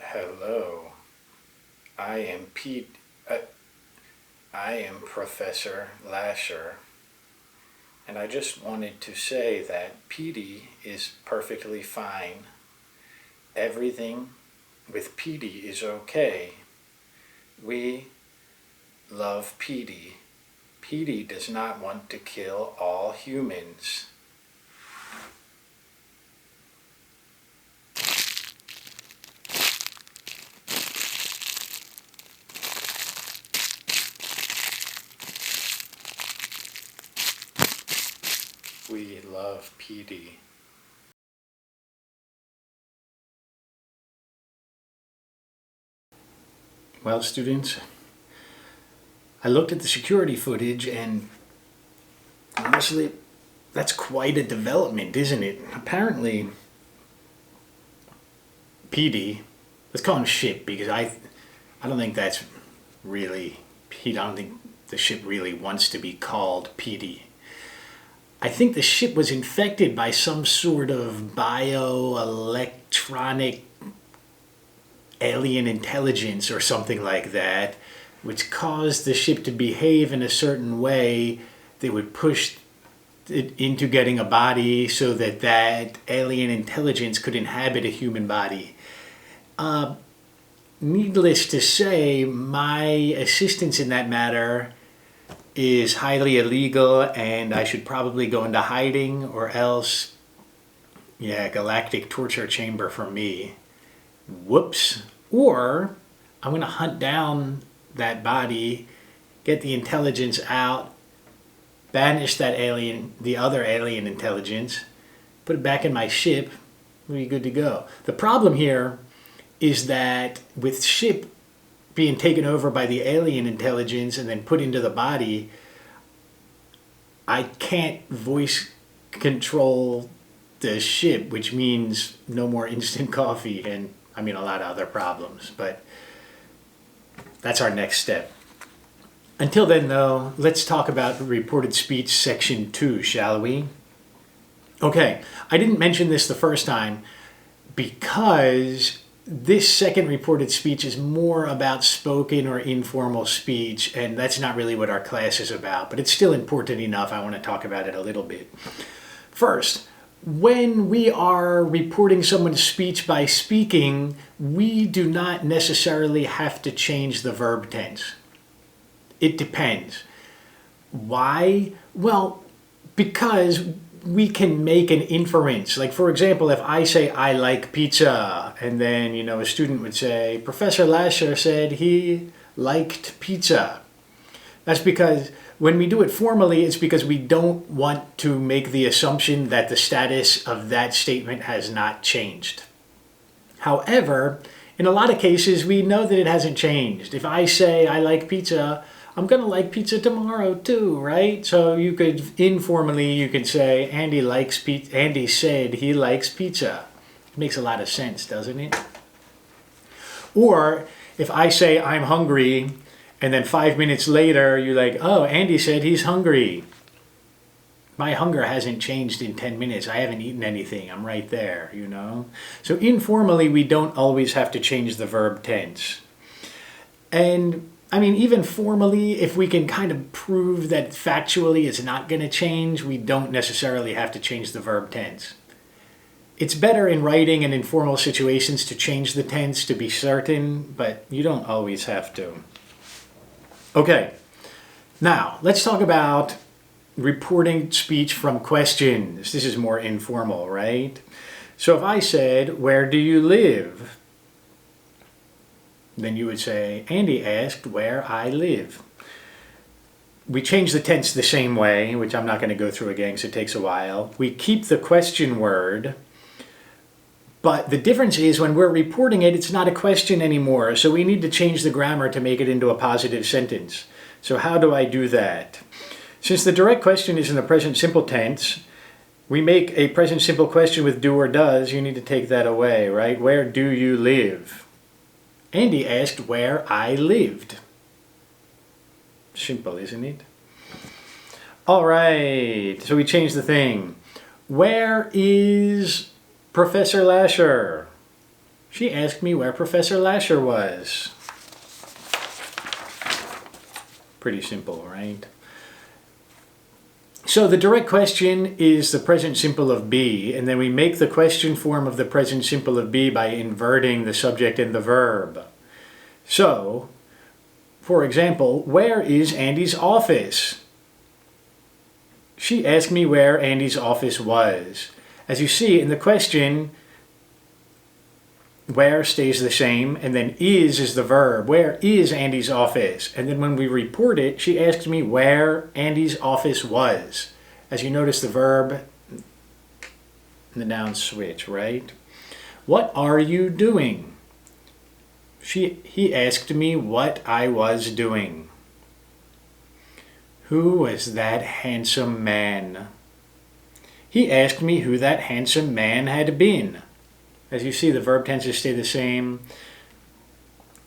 Hello, I am Pete. I am Professor Lasher, and I just wanted to say that Petey is perfectly fine. Everything with Petey is okay. We love Petey. Petey does not want to kill all humans. We love Petey. Well, students, I looked at the security footage and honestly, that's quite a development, isn't it? Apparently, PD, let's call him Ship because I don't think that's really Pete. I don't think the ship really wants to be called PD. I think the ship was infected by some sort of bioelectronic alien intelligence or something like that, which caused the ship to behave in a certain way that would push it into getting a body so that that alien intelligence could inhabit a human body. Needless to say, my assistance in that matter is highly illegal and I should probably go into hiding or else, yeah, galactic torture chamber for me. Whoops. Or I'm going to hunt down that body, get the intelligence out, banish that alien, the other alien intelligence, put it back in my ship, we'll be good to go. The problem here is that with ship being taken over by the alien intelligence and then put into the body, I can't voice control the ship, which means no more instant coffee and I mean a lot of other problems. But that's our next step. Until then, though, let's talk about reported speech section 2, shall we? Okay, I didn't mention this the first time because this second reported speech is more about spoken or informal speech, and that's not really what our class is about, but it's still important enough. I want to talk about it a little bit. First, when we are reporting someone's speech by speaking, we do not necessarily have to change the verb tense. It depends. Why? Well, because we can make an inference. Like, for example, if I say, I like pizza, and then, a student would say, Professor Lasher said he liked pizza. That's because when we do it formally, it's because we don't want to make the assumption that the status of that statement has not changed. However, in a lot of cases, we know that it hasn't changed. If I say, I like pizza, I'm going to like pizza tomorrow too, right? So you could informally, you could say, Andy likes pizza. Andy said he likes pizza. It makes a lot of sense, doesn't it? Or if I say I'm hungry, and then 5 minutes later you're like, oh, Andy said he's hungry. My hunger hasn't changed in 10 minutes. I haven't eaten anything. I'm right there, So informally, we don't always have to change the verb tense. And I mean, even formally, if we can kind of prove that factually it's not going to change, we don't necessarily have to change the verb tense. It's better in writing and informal situations to change the tense to be certain, but you don't always have to. Okay, now let's talk about reporting speech from questions. This is more informal, right? So if I said, where do you live? Then you would say, Andy asked where I live. We change the tense the same way, which I'm not going to go through again because it takes a while. We keep the question word, but the difference is when we're reporting it, it's not a question anymore. So we need to change the grammar to make it into a positive sentence. So how do I do that? Since the direct question is in the present simple tense, we make a present simple question with do or does. You need to take that away, right? Where do you live? Andy asked where I lived. Simple, isn't it? All right, so we changed the thing. Where is Professor Lasher? She asked me where Professor Lasher was. Pretty simple, right? So the direct question is the present simple of be, and then we make the question form of the present simple of be by inverting the subject and the verb. So, for example, where is Andy's office? She asked me where Andy's office was. As you see in the question, where stays the same, and then is the verb. Where is Andy's office? And then when we report it, she asked me where Andy's office was. As you notice, the verb and the noun switch, right? What are you doing? He asked me what I was doing. Who was that handsome man? He asked me who that handsome man had been. As you see, the verb tenses stay the same.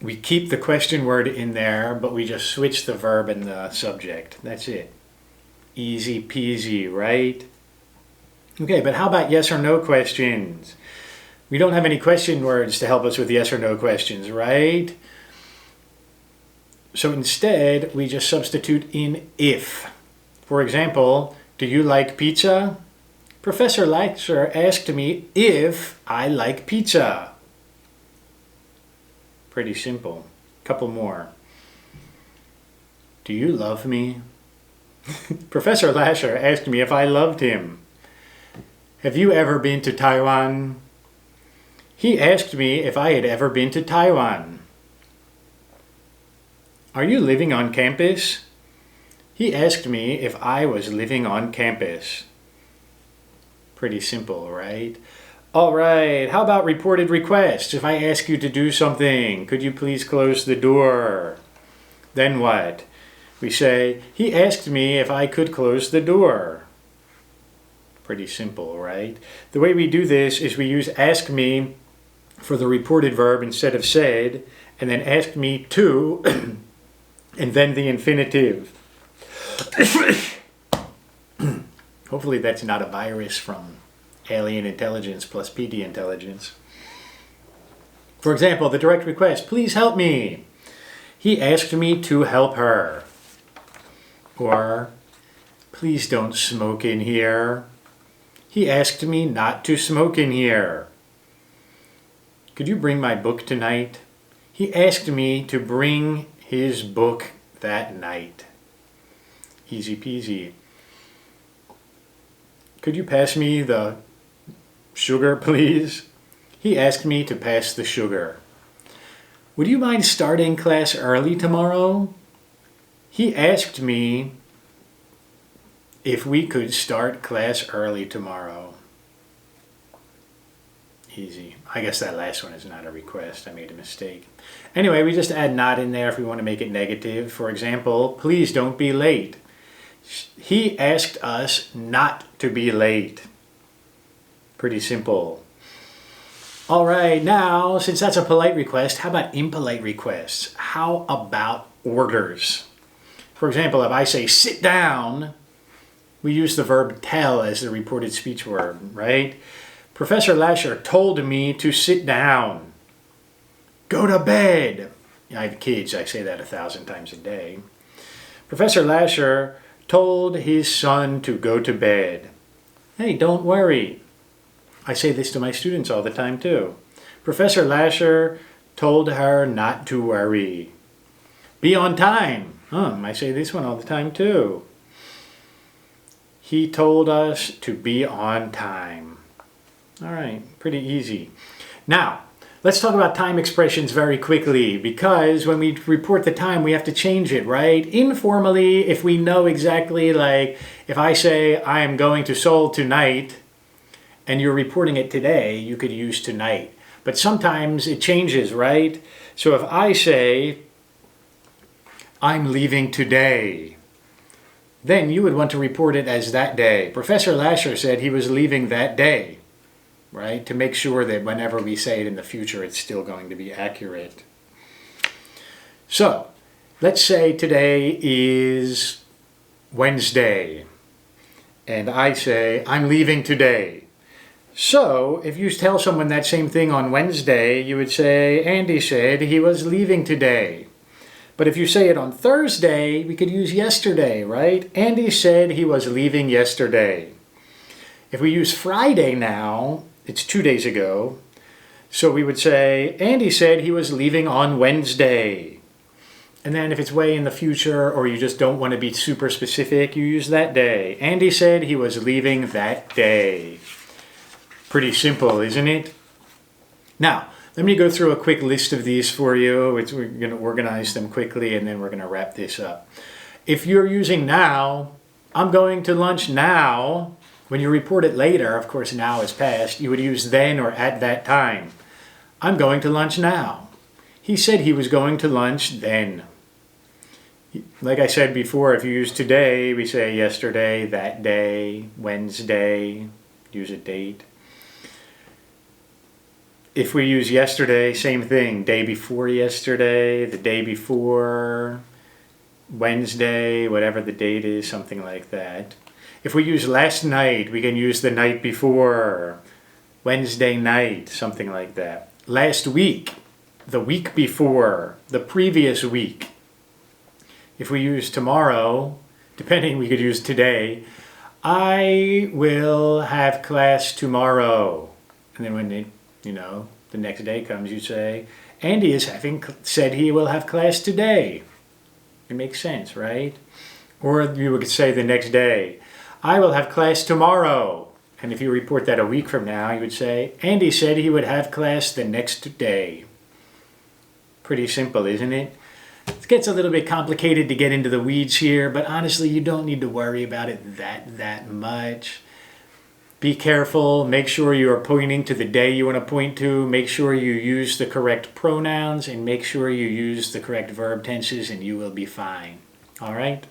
We keep the question word in there, but we just switch the verb and the subject. That's it. Easy peasy, right? Okay, but how about yes or no questions? We don't have any question words to help us with yes or no questions, right? So instead, we just substitute in if. For example, do you like pizza? Professor Lasher asked me if I like pizza. Pretty simple. Couple more. Do you love me? Professor Lasher asked me if I loved him. Have you ever been to Taiwan? He asked me if I had ever been to Taiwan. Are you living on campus? He asked me if I was living on campus. Pretty simple, right? All right, how about reported requests? If I ask you to do something, could you please close the door? Then what? We say, he asked me if I could close the door. Pretty simple, right? The way we do this is we use ask me for the reported verb instead of said, and then ask me to, and then the infinitive. Hopefully that's not a virus from alien intelligence plus PD intelligence. For example, the direct request, please help me. He asked me to help her. Or, please don't smoke in here. He asked me not to smoke in here. Could you bring my book tonight? He asked me to bring his book that night. Easy peasy. Could you pass me the sugar, please? He asked me to pass the sugar. Would you mind starting class early tomorrow? He asked me if we could start class early tomorrow. Easy. I guess that last one is not a request. I made a mistake. Anyway, we just add not in there if we want to make it negative. For example, please don't be late. He asked us not to be late. Pretty simple. All right, now, since that's a polite request, how about impolite requests? How about orders? For example, if I say sit down, we use the verb tell as the reported speech word, right? Professor Lasher told me to sit down. Go to bed. I have kids, I say that 1,000 times a day. Professor Lasher told his son to go to bed. Hey, don't worry. I say this to my students all the time too. Professor Lasher told her not to worry. Be on time. I say this one all the time too. He told us to be on time. All right, pretty easy. Now, let's talk about time expressions very quickly, because when we report the time, we have to change it, right? Informally, if we know exactly, like if I say I am going to Seoul tonight, and you're reporting it today, you could use tonight. But sometimes it changes, right? So if I say, I'm leaving today, then you would want to report it as that day. Professor Lasher said he was leaving that day, right? To make sure that whenever we say it in the future, it's still going to be accurate. So, let's say today is Wednesday, and I say, I'm leaving today. So, if you tell someone that same thing on Wednesday, you would say, Andy said he was leaving today. But if you say it on Thursday, we could use yesterday, right? Andy said he was leaving yesterday. If we use Friday now, it's 2 days ago. So we would say, Andy said he was leaving on Wednesday. And then if it's way in the future or you just don't want to be super specific, you use that day. Andy said he was leaving that day. Pretty simple, isn't it? Now, let me go through a quick list of these for you. We're going to organize them quickly and then we're going to wrap this up. If you're using now, I'm going to lunch now. When you report it later, of course now is past, you would use then or at that time. I'm going to lunch now. He said he was going to lunch then. Like I said before, if you use today, we say yesterday, that day, Wednesday, use a date. If we use yesterday, same thing, day before yesterday, the day before, Wednesday, whatever the date is, something like that. If we use last night, we can use the night before, Wednesday night, something like that. Last week, the week before, the previous week. If we use tomorrow, depending, we could use today, I will have class tomorrow. And then when the next day comes, you say, Andy said he will have class today. It makes sense, right? Or you would say the next day, I will have class tomorrow. And if you report that a week from now, you would say, Andy said he would have class the next day. Pretty simple, isn't it? It gets a little bit complicated to get into the weeds here, but honestly, you don't need to worry about it that much. Be careful. Make sure you are pointing to the day you want to point to. Make sure you use the correct pronouns and make sure you use the correct verb tenses and you will be fine. All right?